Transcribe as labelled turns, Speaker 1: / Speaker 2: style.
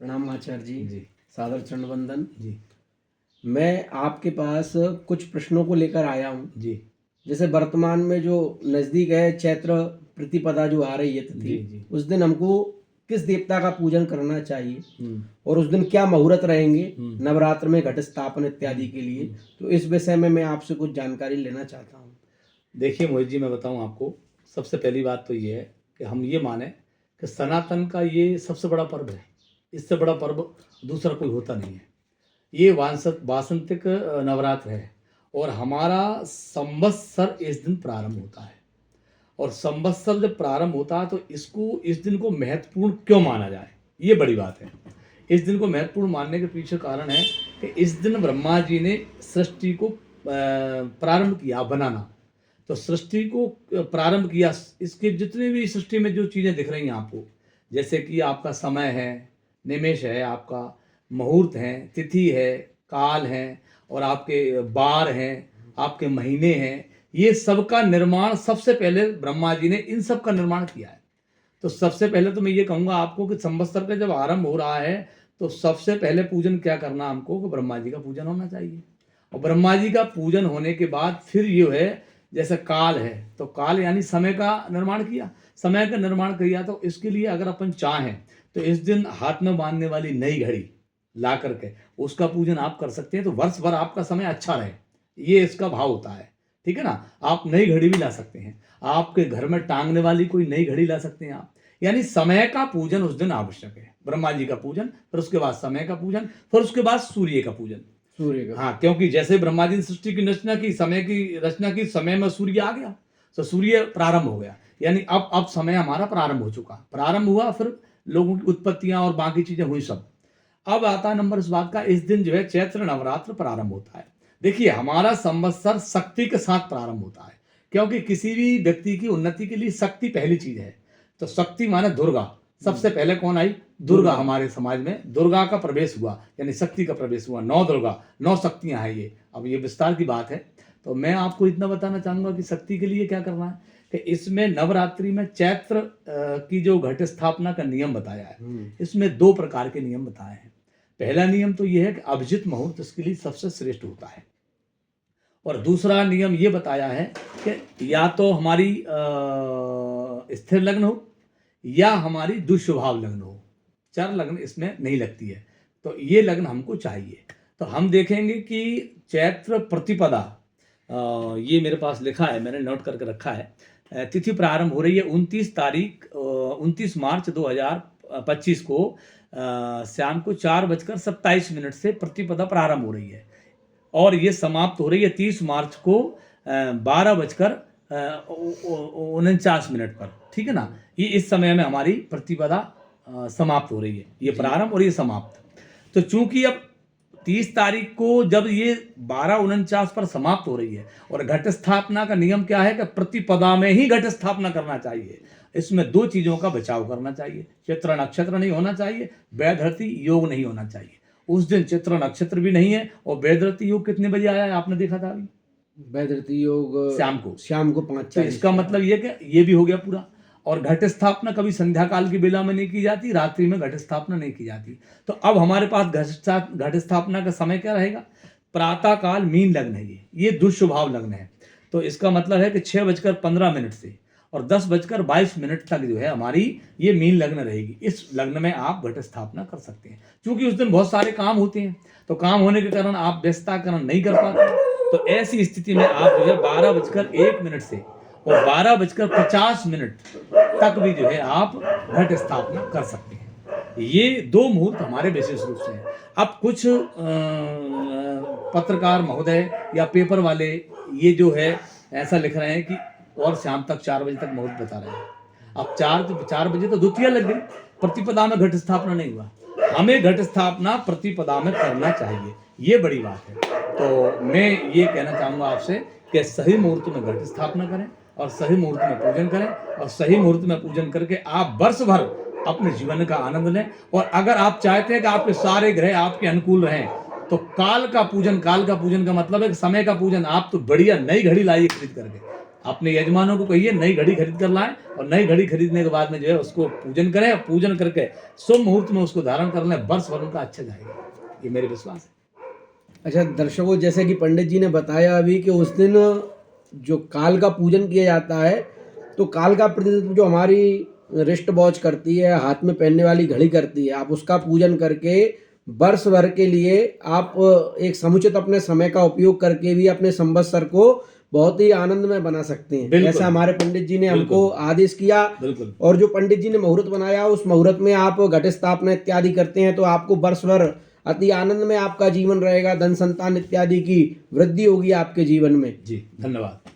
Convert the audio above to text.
Speaker 1: प्रणाम आचार्य जी।
Speaker 2: जी
Speaker 1: सादर चरण वंदन।
Speaker 2: जी
Speaker 1: मैं आपके पास कुछ प्रश्नों को लेकर आया हूँ।
Speaker 2: जी
Speaker 1: जैसे वर्तमान में जो नज़दीक है चैत्र प्रतिपदा जो आ रही है
Speaker 2: जी
Speaker 1: तिथि,
Speaker 2: जी
Speaker 1: उस दिन हमको किस देवता का पूजन करना चाहिए
Speaker 2: हम्म
Speaker 1: और उस दिन क्या मुहूर्त रहेंगे
Speaker 2: हम्म
Speaker 1: नवरात्र में घट स्थापन इत्यादि के लिए।
Speaker 2: हम्म।
Speaker 1: तो इस विषय में मैं आपसे कुछ जानकारी लेना चाहता हूँ।
Speaker 2: देखिए मोहित जी, मैं बताऊं आपको। सबसे पहली बात तो ये है कि हम ये माने कि सनातन का ये सबसे बड़ा पर्व है। इससे बड़ा पर्व दूसरा कोई होता नहीं है। ये वासंतिक नवरात्र है और हमारा संवत्सर इस दिन प्रारंभ होता है। और संवत्सर जब प्रारंभ होता है तो इस दिन को महत्वपूर्ण क्यों माना जाए, ये बड़ी बात है। इस दिन को महत्वपूर्ण मानने के पीछे कारण है कि इस दिन ब्रह्मा जी ने सृष्टि को प्रारंभ किया बनाना। तो सृष्टि को प्रारंभ किया। इसके जितने भी सृष्टि में जो चीज़ें दिख रही हैं आपको, जैसे कि आपका समय है, निमेष है, आपका मुहूर्त है, तिथि है, काल है, और आपके बार हैं, आपके महीने हैं, ये सब का निर्माण सबसे पहले ब्रह्मा जी ने इन सब का निर्माण किया है। तो सबसे पहले तो मैं ये कहूँगा आपको कि संवत्सर का जब आरंभ हो रहा है तो सबसे पहले पूजन क्या करना हमको, कि ब्रह्मा जी का पूजन होना चाहिए। और ब्रह्मा जी का पूजन होने के बाद फिर ये है, जैसे काल है तो काल यानी समय का निर्माण किया। समय का निर्माण किया तो इसके लिए अगर अपन चाहें तो इस दिन हाथ में बांधने वाली नई घड़ी ला करके उसका पूजन आप कर सकते हैं, तो वर्ष भर आपका समय अच्छा रहे, ये इसका भाव होता है। ठीक है ना। आप नई घड़ी भी ला सकते हैं, आपके घर में टांगने वाली कोई नई घड़ी ला सकते हैं आप। यानी समय का पूजन उस दिन आवश्यक है। ब्रह्मा जी का पूजन, फिर उसके बाद समय का पूजन, फिर उसके बाद सूर्य का पूजन।
Speaker 1: सूर्य का,
Speaker 2: हाँ, क्योंकि जैसे ब्रह्मा जी ने सृष्टि की रचना की, समय की रचना की, समय में सूर्य आ गया तो सूर्य प्रारंभ हो गया। यानी अब समय हमारा प्रारंभ हो चुका, प्रारंभ हुआ, फिर लोगों की उत्पत्तियां और बाकी चीजें हुई सब। अब आता नंबर इस बात का, इस दिन जो है चैत्र नवरात्र प्रारंभ होता है। देखिए, हमारा संवत्सर शक्ति के साथ प्रारंभ होता है, क्योंकि किसी भी व्यक्ति की उन्नति के लिए शक्ति पहली चीज है। तो शक्ति माने दुर्गा। सबसे पहले कौन आई? दुर्गा। हमारे समाज में दुर्गा का प्रवेश हुआ, यानी शक्ति का प्रवेश हुआ। 9 दुर्गा, 9 शक्तियां हैं ये। अब ये विस्तार की बात है, तो मैं आपको इतना बताना चाहूंगा कि शक्ति के लिए क्या करना है, कि इसमें नवरात्रि में चैत्र की जो घट स्थापना का नियम बताया है, इसमें 2 प्रकार के नियम बताए हैं। पहला नियम तो यह है कि अभिजित मुहूर्त इसके लिए सबसे श्रेष्ठ होता है। और दूसरा नियम ये बताया है कि या तो हमारी स्थिर लग्न हो या हमारी दुष्स्वभाव लग्न हो। चर लग्न इसमें नहीं लगती है, तो ये लग्न हमको चाहिए। तो हम देखेंगे कि चैत्र प्रतिपदा, ये मेरे पास लिखा है, मैंने नोट करके रखा है। तिथि प्रारंभ हो रही है 29 मार्च 2025 को शाम को 4:27 से प्रतिपदा प्रारंभ हो रही है, और ये समाप्त हो रही है 30 मार्च को 12:49 पर। ठीक है ना। ये इस समय में हमारी प्रतिपदा समाप्त हो रही है, ये प्रारंभ और ये समाप्त। तो चूंकि अब 30 तारीख को जब ये 12:49 पर समाप्त हो रही है, और घट स्थापना का नियम क्या है कि प्रतिपदा में ही घट स्थापना करना चाहिए। इसमें 2 चीजों का बचाव करना चाहिए। चित्र नक्षत्र नहीं होना चाहिए, वैधृति योग नहीं होना चाहिए। उस दिन चित्र नक्षत्र भी नहीं है, और वैधृति योग कितने बजे आया है आपने देखा था अभी?
Speaker 1: वैधृति योग
Speaker 2: शाम को 5:40। तो इसका मतलब ये कि ये भी हो गया पूरा। और घट स्थापना कभी संध्या काल की बेला में नहीं की जाती, रात्रि में घट स्थापना नहीं की जाती। तो अब हमारे पास घट स्थापना का समय क्या रहेगा? प्रातः काल मीन लग्न है, ये दुष्स्वभाव लग्न है। तो इसका मतलब है कि 6:15 से और 10:22 तक जो है हमारी ये मीन लग्न रहेगी। इस लग्न में आप घट स्थापना कर सकते हैं। क्योंकि उस दिन बहुत सारे काम होते हैं, तो काम होने के कारण आप व्यस्तताकरण नहीं कर पाते। तो ऐसी स्थिति में आप जो है 12:01 से और 12:50 तक भी जो है आप घट स्थापना कर सकते हैं। ये 2 मुहूर्त हमारे विशेष रूप से हैं। अब कुछ पत्रकार महोदय या पेपर वाले ये जो है ऐसा लिख रहे हैं कि और शाम तक 4 बजे तक मुहूर्त बता रहे हैं। अब 4 बजे तो द्वितीया लग गई, प्रतिपदा में घट स्थापना नहीं हुआ। हमें घट स्थापना प्रतिपदा में करना चाहिए, ये बड़ी बात है। तो मैं ये कहना चाहूँगा आपसे कि सही मुहूर्त में घट स्थापना करें और सही मुहूर्त में पूजन करें, और सही मुहूर्त में पूजन करके आप वर्ष भर अपने जीवन का आनंद लें। और अगर आप चाहते हैं कि आपके सारे ग्रह आपके अनुकूल रहें, तो काल का पूजन का मतलब है कि समय का पूजन। आप तो बढ़िया नई घड़ी लाइए खरीद करके, अपने यजमानों को कहिए नई घड़ी खरीद कर लाएं और नई घड़ी खरीदने के बाद में जो है उसको पूजन करें और पूजन करके शुभ मुहूर्त में उसको धारण कर लें, वर्ष भर उनका अच्छा जाएगा, ये मेरे विश्वास है।
Speaker 1: अच्छा दर्शकों, जैसे कि पंडित जी ने बताया अभी कि उस दिन जो काल का पूजन किया जाता है, तो काल का प्रतिनिधित्व जो हमारी रिस्ट वॉच करती है, हाथ में पहनने वाली घड़ी करती है, आप उसका पूजन करके वर्ष भर के लिए आप एक समुचित अपने समय का उपयोग करके भी अपने संवत्सर को बहुत ही आनंदमय बना सकते हैं।
Speaker 2: बिल्कुल।
Speaker 1: ऐसा हमारे पंडित जी ने हमको
Speaker 2: बिल्कुल।
Speaker 1: आदेश किया।
Speaker 2: बिल्कुल।
Speaker 1: और जो पंडित जी ने मुहूर्त बनाया, उस मुहूर्त में आप घट स्थापना इत्यादि करते हैं, तो आपको वर्ष भर अति आनंद में आपका जीवन रहेगा, धन संतान इत्यादि की वृद्धि होगी आपके जीवन में।
Speaker 2: जी, धन्यवाद।